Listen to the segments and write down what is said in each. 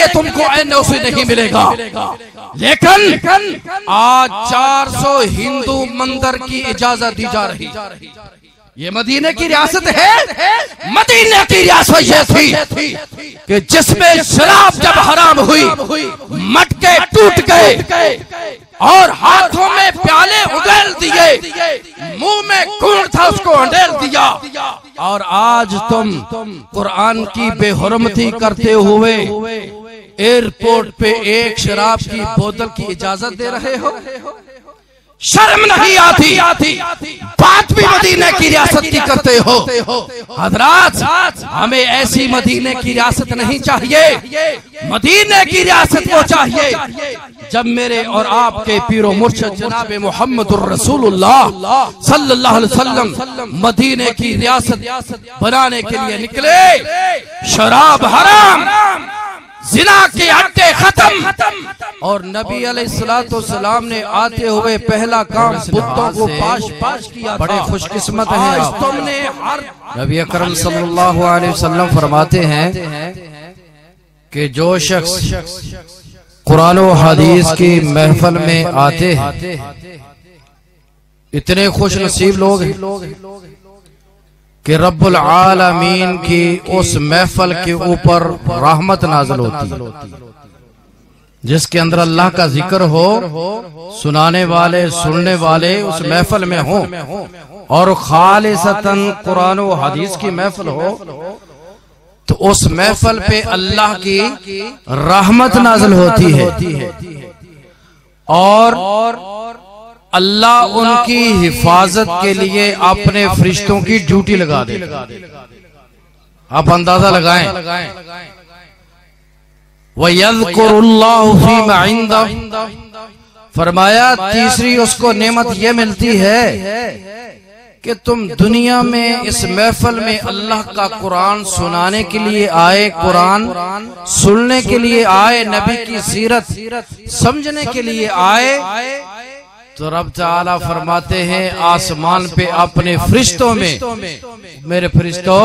लिए तुमको एनओसी नहीं मिलेगा। लेकिन आज 400 हिंदू मंदिर की इजाजत दी जा रही। ये मदीने की रियासत है। मदीने की रियासत ये थी कि जिसमें शराब जब हराम हुई, मटके टूट गए और हाथों में प्याले उड़ेल दिए, मुंह में खून था उसको उड़ेल दिया। और आज तुम कुरान की बेहुरमती करते हुए एयरपोर्ट पे एक शराब की बोतल की इजाजत दे रहे हो। शर्म नहीं आती? बात भी मदीने की रियासत की करते हो। हजरात, हमें ऐसी मदीने की रियासत नहीं चाहिए। मदीने की रियासत को चाहिए जब मेरे और आपके पीरो मुर्शिद जनाब मुहम्मदुर रसूलुल्लाह सल्लल्लाहु अलैहि वसल्लम मदीने की रियासत बनाने के लिए निकले। शराब हराम, जिना के अड्डे खत्म। और नबी अलैहिस्सलाम ने आते हुए पहला काम बुतों को पाश किया। बड़े खुशकिस्मत हैं आप। तुमने नबी अकरम सल्लल्लाहु अलैहि वसल्लम फरमाते हैं कि जो शख्स कुरान और हदीस की महफिल में आते हैं, इतने खुश नसीब लोग हैं कि रब्बुल आलमीन की उस महफिल के ऊपर रहमत नाज़िल होती है, जिसके अंदर अल्लाह का जिक्र हो, सुनाने वाले सुनने वाले उस महफिल में हो, और खालिसतन कुरान और हदीस की महफिल हो, तो उस महफिल पे अल्लाह की रहमत नाज़िल होती है और अल्लाह उनकी हिफाजत के लिए अपने फरिश्तों की ड्यूटी लगा दे। आप अंदाजा लगाएं। वयज़्कुरुल्लाहु फीमा इंदा, फरमाया तीसरी उसको नेमत यह मिलती है कि तुम दुनिया में इस महफिल में अल्लाह का कुरान सुनाने के लिए आए, कुरान सुनने के लिए आए, नबी की सीरत समझने के लिए आए, तो रब ताला फरमाते हैं आसमान पे अपने फरिश्तों में, मेरे फरिश्तों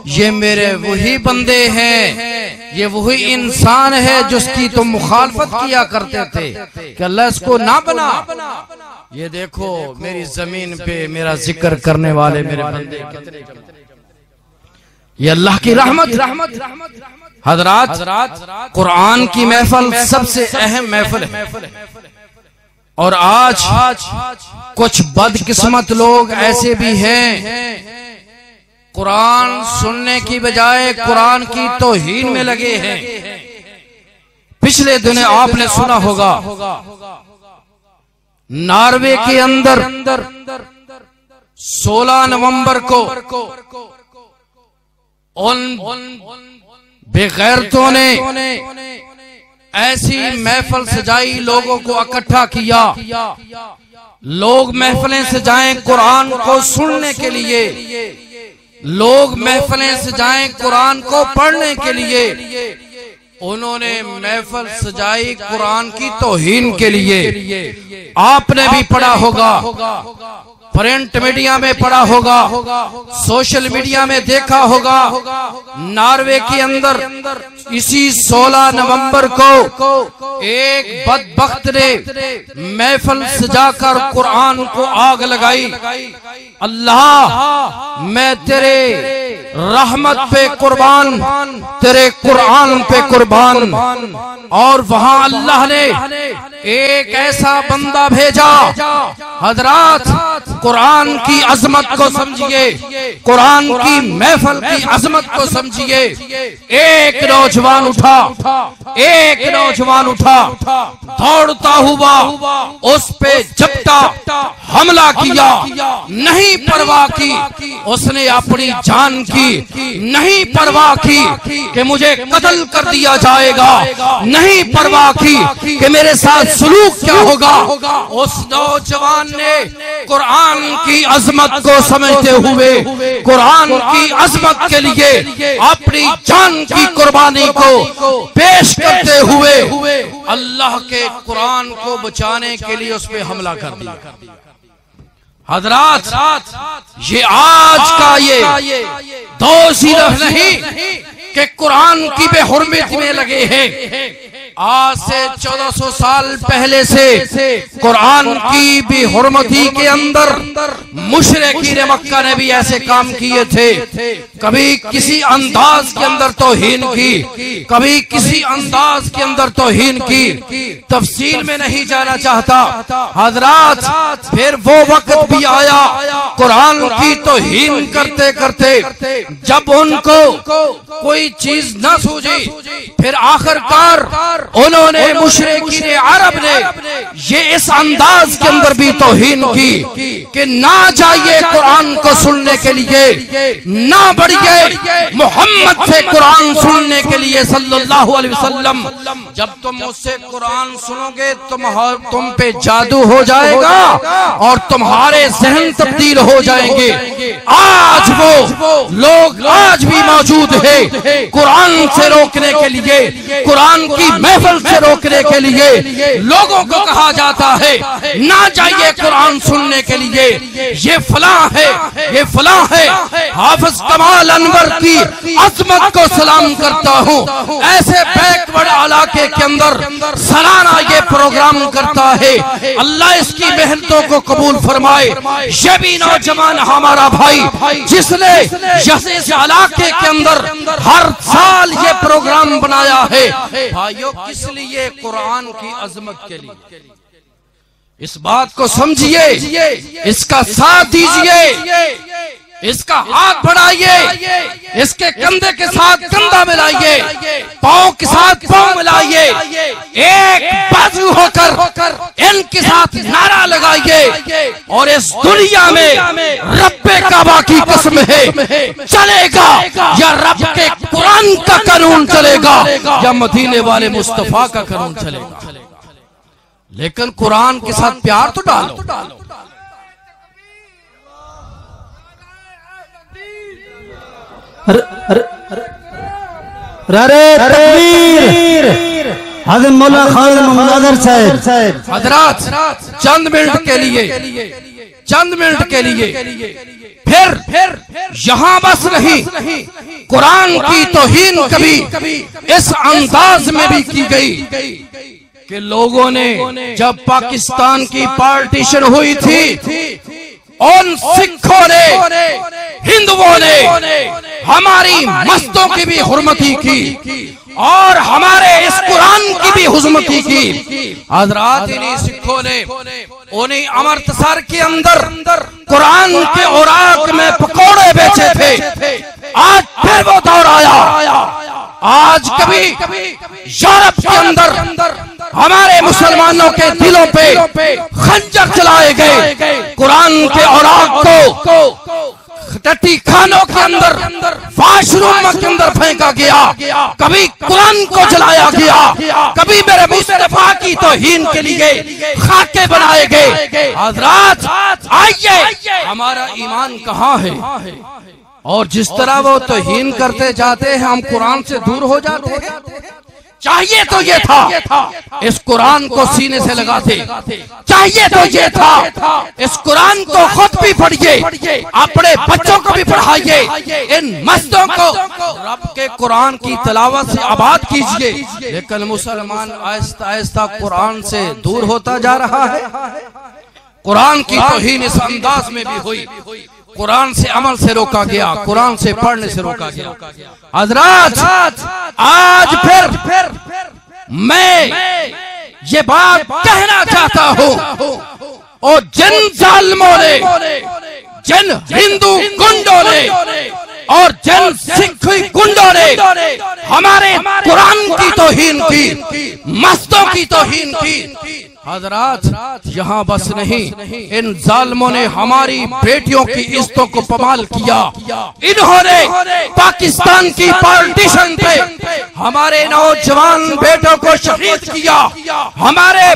ये मेरे वही बंदे हैं, ये वही इंसान है जिसकी तुम मुखालफत किया करते थे कि अल्लाह इसको ना बना। ये देखो मेरी जमीन पे मेरा जिक्र करने वाले मेरे बंदे, ये अल्लाह की रहमत। हजरात, कुरान की महफिल सबसे अहम महफिल है। और आज कुछ बदकिस्मत लोग ऐसे भी हैं, कुरान सुनने की बजाय कुरान की तौहीन में लगे हैं। पिछले दिनों आपने सुना होगा नॉर्वे के अंदर 16 नवंबर को उन बेगैरतों ने ऐसी महफिल सजाई, लोगों को इकट्ठा किया। लोग महफिलें सजाएं कुरान को सुनने के लिए, लोग महफिलें सजाएं कुरान को पढ़ने के लिए। उन्होंने महफिल सजाई कुरान की तौहीन के लिए। आपने भी पढ़ा होगा, प्रिंट मीडिया में पढ़ा होगा, सोशल मीडिया में देखा होगा। नॉर्वे के अंदर इसी 16 नवंबर को एक बदबख्त ने महफिल सजाकर कुरान को आग लगाई। अल्लाह मैं तेरे रहमत पे कुर्बान, तेरे कुरान पे कुर्बान। और वहां अल्लाह ने एक ऐसा बंदा भेजा। हजरात, कुरान की अजमत को समझिए, कुरान की महफिल की अजमत को समझिए। एक नौजवान उठा, दौड़ता हुआ उस पे झपटा, हमला किया, नहीं परवाह की उसने अपनी जान की, नहीं परवाह की कि मुझे कत्ल कर दिया जाएगा, नहीं परवाह की कि मेरे साथ सलूक क्या होगा। उस नौजवान ने कुरान की अजमत को समझते हुए, कुरान की अजमत के लिए अपनी जान की कुर्बानी को पेश करते हुए अल्लाह के कुरान को बचाने के लिए उस पे हमला कर दिया। हजरात, ये आज का ये दो सिर्फ नहीं, कि कुरान की बेहुरमती में लगे हैं। आज से 1400 साल पहले से कुरान की बेहुरमती के अंदर मुशरिकीन मक्का ने भी ऐसे काम किए थे। कभी किसी अंदाज के अंदर तौहीन की, कभी किसी अंदाज के अंदर तौहीन की। तफसील में नहीं जाना चाहता हजरात। फिर वो वक्त भी आया कुरान की तौहीन करते करते जब उनको कोई चीज न सूझी, फिर आखिरकार उन्होंने मुशरिकीन अरब ने ये इस अंदाज के अंदर भी तौहीन की कि ना जाइए कुरान को सुनने के लिए, ना बढ़िए मोहम्मद से कुरान सुनने के लिए सल्लल्लाहु अलैहि वसल्लम। जब तुम मुझसे कुरान सुनोगे तुम पे जादू हो जाएगा और तुम्हारे जहन तब्दील हो जाएंगे। आज वो लोग आज भी मौजूद है कुरान से रोकने के लिए, कुरान की महफिल से रोकने के लिए लोगों को कहा जाता है ना जाइए कुरान सुनने के लिए, ये फलां है, ये फलां है। हाफिज कमाल अनवर की अजमत को सलाम करता हूँ। ऐसे बैकवर्ड इलाके के अंदर सालाना ये प्रोग्राम करता है। अल्लाह इसकी मेहनतों को कबूल फरमाए। ये भी नौजवान हमारा भाई जिसने इस इलाके के अंदर हर साल ये प्रोग्राम बनाया है। भाइयों किस लिए? कुरान की अजमत के लिए। इस बात को समझिए, इसका साथ दीजिए, इसका हाथ बढ़ाइए, इसके कंधे के साथ कंधा मिलाइए, पांव के साथ पांव मिलाइए, एक बाजू होकर इनके साथ नारा लगाइए और इस दुनिया में रब्बे काबा की कसम है चलेगा या रब के कुरान का कानून चलेगा या मदीने वाले मुस्तफा का कानून चलेगा। लेकिन कुरान के साथ प्यार तो डालो। तकबीर। हज़रत मौला खालिद मुनव्वर साहब हजरात चंद मिनट के लिए फिर यहाँ बस नहीं, कुरान की तौहीन कभी इस अंदाज में भी की गई कि लोगों ने जब पाकिस्तान की पार्टीशन हुई थी उन सिखों ने, हिंदुओं ने हमारी मस्तों की भी हुर्मती की और हमारे इस कुरान की भी हुर्मती की। हजरात इन्हीं सिखों ने उन्हीं अमृतसर के अंदर कुरान के औराक में पकौड़े बेचे थे। आज फिर वो दौर आया। आज कभी यूरोप के अंदर हमारे मुसलमानों के दिलों पे खंजर चलाए गए। कुरान के औराक को टट्टी खानों के अंदर, वाशरूम के अंदर फेंका गया। कभी कुरान को जलाया गया, कभी मेरे मुस्तफा की तौहीन के लिए खाके बनाए गए। हजरात आइए, हमारा ईमान कहाँ है? और जिस तरह वो तौहीन करते जाते हैं हम कुरान से दूर हो जाते हैं। चाहिए तो ये था इस कुरान को सीने से लगाते, चाहिए तो ये था इस कुरान को खुद भी पढ़िए, अपने बच्चों को भी पढ़ाइए, इन मस्तों को रब के कुरान की तिलावत से आबाद कीजिए। लेकिन मुसलमान आहिस्ता आहिस्ता कुरान से दूर होता जा रहा है। कुरान की तौहीन इस अंदाज में भी हुई, कुरान से अमल से रोका गया, कुरान से पढ़ने से रोका गया। हजरात आज फिर मैं ये बात कहना चाहता हूँ और जिन जालिमों ने, जिन हिंदू गुंडों ने और जिन सिख गुंडों ने हमारे कुरान की तौहीन की, मस्तों की तौहीन की। हजरात यहाँ बस नहीं, इन जालिमों ने हमारी बेटियों की इज्जतों को पमाल किया। इन्होंने पाकिस्तान की पार्टीशन पे हमारे नौजवान बेटों को शहीद किया। हमारे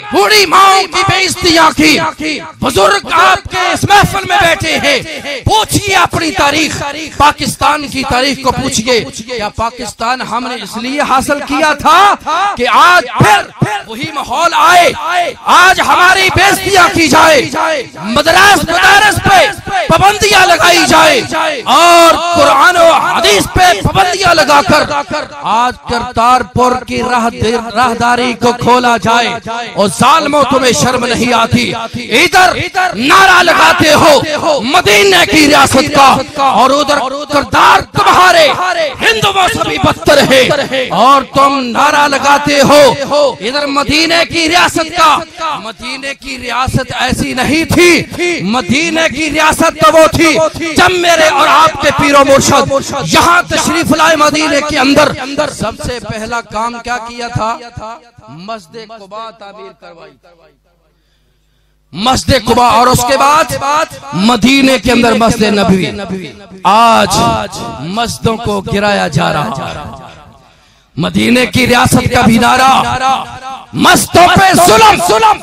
बूढ़ी माओ की बेइज्जतियां की। बुजुर्ग आपके इस महफिल में बैठे हैं, पूछिए अपनी तारीख, पाकिस्तान की तारीख को पूछिए। क्या पाकिस्तान हमने इसलिए हासिल किया था कि आज वही माहौल आए, आज हमारी बेइज्जतियां की जाए, मदरस पे पाबंदियां लगाई जाए और कुरान और हदीस पे पाबंदियां लगाकर आज करतारपुर की राहदारी को खोला जाए। और जालिमों, तुम्हें शर्म नहीं आती? इधर नारा लगाते हो मदीने की रियासत का और उधर किरदार तुम्हारे हिंदुओं से भी बदतर है। और तुम नारा लगाते हो इधर मदीने की रियासत का। मदीने की रियासत ऐसी नहीं थी, मदीने की रियासत तो वो थी जब मेरे और आपके पीरो मुर्शिद यहाँ तशरीफ लाए मदीने के अंदर। सबसे पहला काम क्या किया था? मस्जिद कुबा तामीर करवाई, मस्जिद कुबा, और उसके बाद मदीने के अंदर मस्जिद नबवी। आज मस्जिदों को गिराया जा रहा है। मदीने की रियासत का भी नारा, मस्जिदों पे जुल्म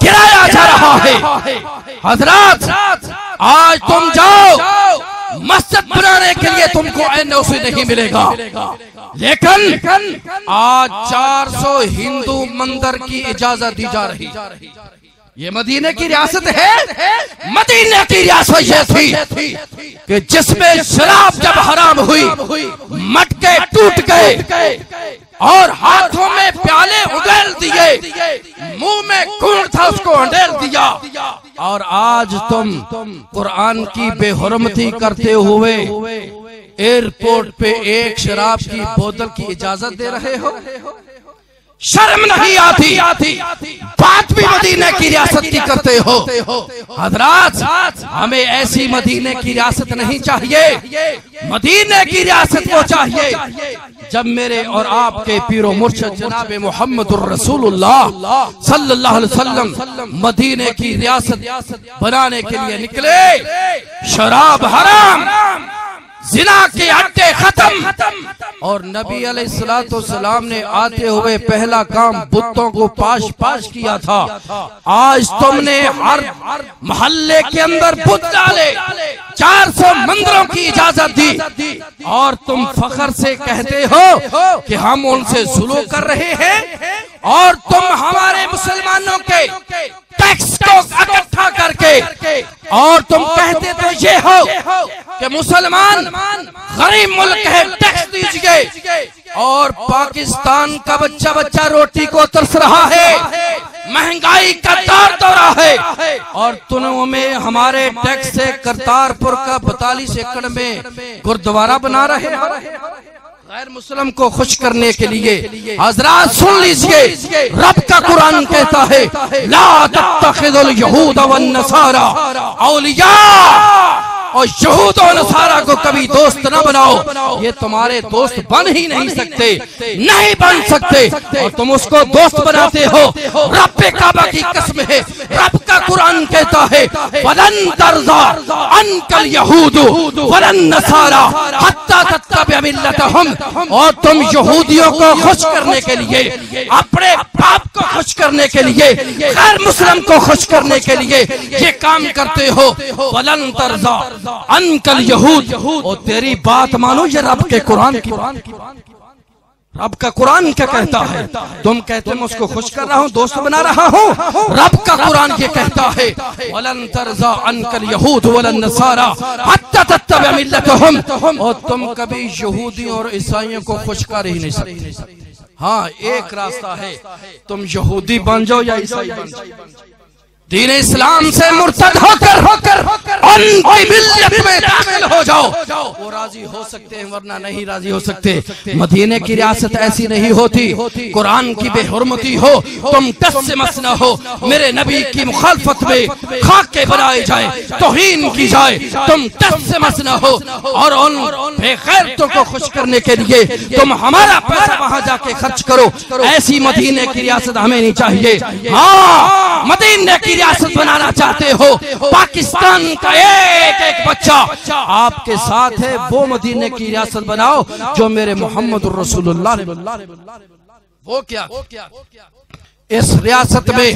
गिराया जा रहा है। हजरात, आज तुम जाओ मस्जिद बनाने के लिए, तुमको एनओसी नहीं मिलेगा, लेकिन आज 400 हिंदू मंदिर की इजाजत दी जा रही। ये मदीने की रियासत है। मदीने की रियासत ये थी कि जिसमें शराब जब हराम हुई, मटके टूट गए और हाथों में प्याले उड़ेल दिए, मुंह में खून था उसको उड़ेल दिया। और आज तुम कुरान की बेहुरमती करते हुए एयरपोर्ट पे एक शराब की बोतल की इजाजत दे रहे हो। शर्म नहीं आती? बात भी मदीने की रियासत की करते हो। हजरात, हमें ऐसी मदीने की रियासत नहीं चाहिए, मदीने की रियासत को चाहिए जब मेरे और आपके पीरो मुर्शिद जनाब मुहम्मदुर रसूलुल्लाह सल्लल्लाहु अलैहि वसल्लम मदीने की रियासत बनाने के लिए निकले। शराब हराम, जिना के अड्डे खत्म, और नबी अलैहिस्सलाम ने आते हुए पहला काम बुतों को पाश किया था। आज तुमने हर मोहल्ले के अंदर बुत डाले, 400 मंदिरों की इजाजत दी, और तुम फख्र से कहते हो कि हम उनसे जुल्म कर रहे हैं। और तुम हमारे मुसलमानों के टैक्स को इकट्ठा करके, और तुम कहते तो ये हो कि मुसलमान गरीब मुल्क है, टैक्स दीजिए, और पाकिस्तान का बच्चा रोटी को तरस रहा है, महंगाई का दौर दौरा है, और तुम में हमारे टैक्स से करतारपुर का 42 एकड़ में गुरुद्वारा बना रहे हो। गैर मुस्लिम को खुश करने के लिए हजरात सुन लीजिए, रब का कुरान कहता है, ला तत्तखिजुल यहूद वन नसारा औलिया, और यहूद और नसारा को कभी दोस्त न बनाओ। ये तुम्हारे दोस्त बन ही नहीं सकते, नहीं बन सकते, और तुम उसको दोस्त बनाते हो। रब काबा की कसम है, रब का कुरान कहता है, वलन तर्ज़ा अनकल यहूद वलन नसारा हत्ता तत्तबिअ मिल्लतहुम, और तुम यहूदियों को खुश करने के लिए, अपने बाप को खुश करने के लिए, गैर मुस्लिम को खुश करने के लिए ये काम करते हो। वलन तर्ज़ा अनकल यहूद, और तेरी बात मानो, ये रब के कुरान की, रब का कुरान क्या कहता है? तुम कहते मैं उसको खुश कर रहा हूँ, दोस्त बना रहा हूँ। रब का कुरान ये कहता है, वलन तर्ज़ा अनकल यहूद वलन नसारा हत्ता तत्तबिअ मिल्लतहुम, और तुम कभी यहूदियों और ईसाइयों को खुश कर ही नहीं सकते। हाँ, एक रास्ता है, तुम यहूदी बन जाओ या ईसाई बन जाओ, दीन इस्लाम से मुर्तद होकर उनकी मिल्लत में दाखिल हो जाओ, वो राजी हो सकते हैं, वरना नहीं राजी हो सकते। मदीने की रियासत ऐसी नहीं होती, कुरान की बेहुरमती हो, तुम टस से मस न हो, मेरे नबी की मुखालफत में खाके बनाए जाए, तौहीन की जाए, तुम टस से मस न हो, और उन बेगैरतों को खुश करने के लिए तुम हमारा पैसा वहां जाके खर्च करो। ऐसी मदीने की रियासत हमें नहीं चाहिए। हाँ, मदीने की रियासत बनाना चाहते हो, पाकिस्तान का एक एक बच्चा आपके साथ है, वो मदीने की रियासत बनाओ जो मेरे मोहम्मद रसूलुल्लाह। वो क्या इस रियासत में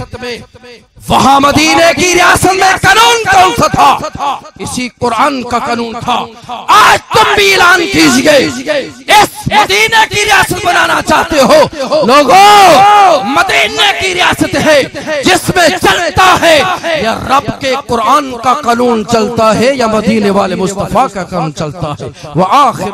वहां मदीने की रियासत में कानून कौन सा था? इसी कुरान का कानून था। आज तुम भी ऐलान कीजिए, इस मदीने की रियासत बनाना चाहते हो लोगों? मदीने की रियासत है जिसमें चलता है या रब के कुरान का कानून चलता है या मदीने वाले मुस्तफा का कानून चलता है। वह आखिर